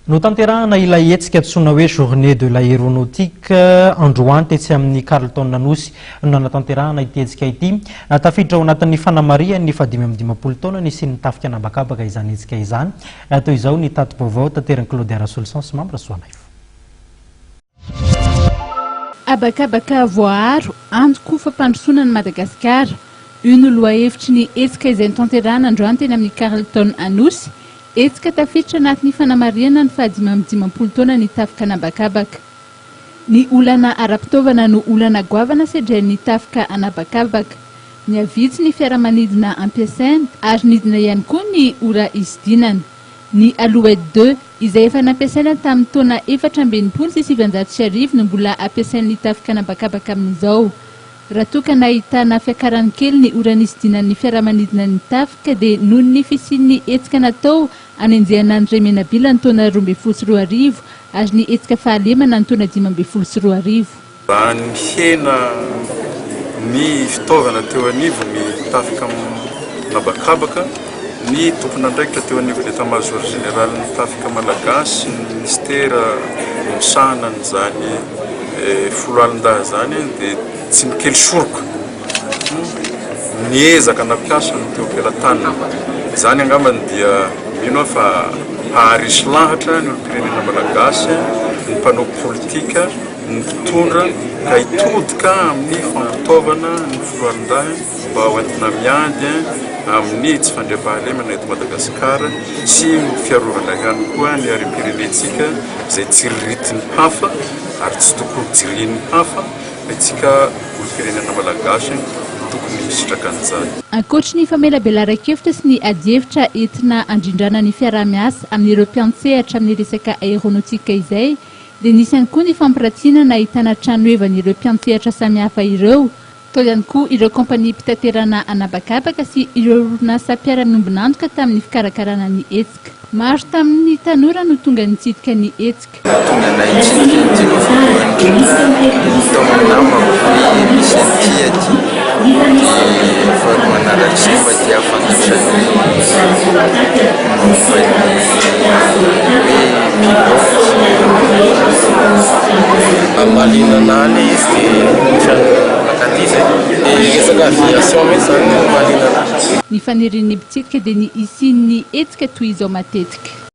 Notanterahina ilay hetsika antsoina hoe journée de l'aéronautique androany tetsy amin'ny Carlton Anosy no natanterahina ity hetsika ity. Tafiditra ao anatin'ny fanamarihana ny 5 taona nisy ny tafika anabakabaka izany hetsika izany. Toy izao ny tato vaovao tanterany Claude Solution sy membre soanaifo. Abakabaka voaharo andoko fampandrosoana ny Madagasikara. Io lohahevitry ny hetsika izay nitanterahina androany teny amin'ny Carlton Anosy. Hetsika tafiditra anatin'ny fanamarihana ny 5 taona ny tafika anabakabaka. Ny olana ara-pitaovana no olana goavana sedran'ny tafika anabakabaka. Ny avitsy ny fiaramanidina ampiasaina ary nidina ihany koa ny ora isidinana. Ny alouette 2 izay efa nampiasaina tamin'ny taona 420 no mbola ampiasain'ny tafika anabakabaka amin'izao. Raha toka nahitana fiakarany kely ny ora nisidinan'ny fiaramanidina ny tafika dia noho ny fisian'ny hetsika natao anenjehana ny remenabila ny taona 2012 ary ny hetsika fahalemana ny taona 2012. Raha ny hena ny fitaovana teo anivo ny tafika anabakabaka, ny tompon'andraikitra teo anivo l'état-major général ny tafika malagasy, ny ministera misahana n'izany foloalindahy zany dia tsy mikely soroka niezaka nampiasa ny teo ampelantanana. Izany angambany dia mino fa haharisy lahatra ny olom-pirenena malagasy, ny mpanao politika, ny mpitondra ka hitodika amin'ny fampitaovana ny foloalindahy mba ho entina miady amin'ny tsy fandriam-pahalemana eto Madagasikara sy fiarovana ihany koa ny harem-pirenentsika izay tsiriritiny hafa ary tsy tokony tsiriny hafa itsika olom-pirenena malagasy tokony sitraka an'izany. Ankoatra ny famelabelara-kevitra sy ny adievitra entina andrindrana ny fiaraha-miasa amin'ireo mpiantsehatra amin'ny resaka aeronautique izay, dia nisy ihany koa ny fampiratina nahitana trano evan'ireo mpiantsehatra samihafa ireo, toy ihany koa ireo kompania mpitaterana anabakabaka sy ireo orinasa mpiara-miombonantoka tamin'ny fikarakarana ny hetsika. Maro tamin'ny tanora no tonga nitsidika ny hetsika. Tonga nahitsika ny fanirian'ny mpitsidika dia ny isian'ny hetsika toy izao matetika.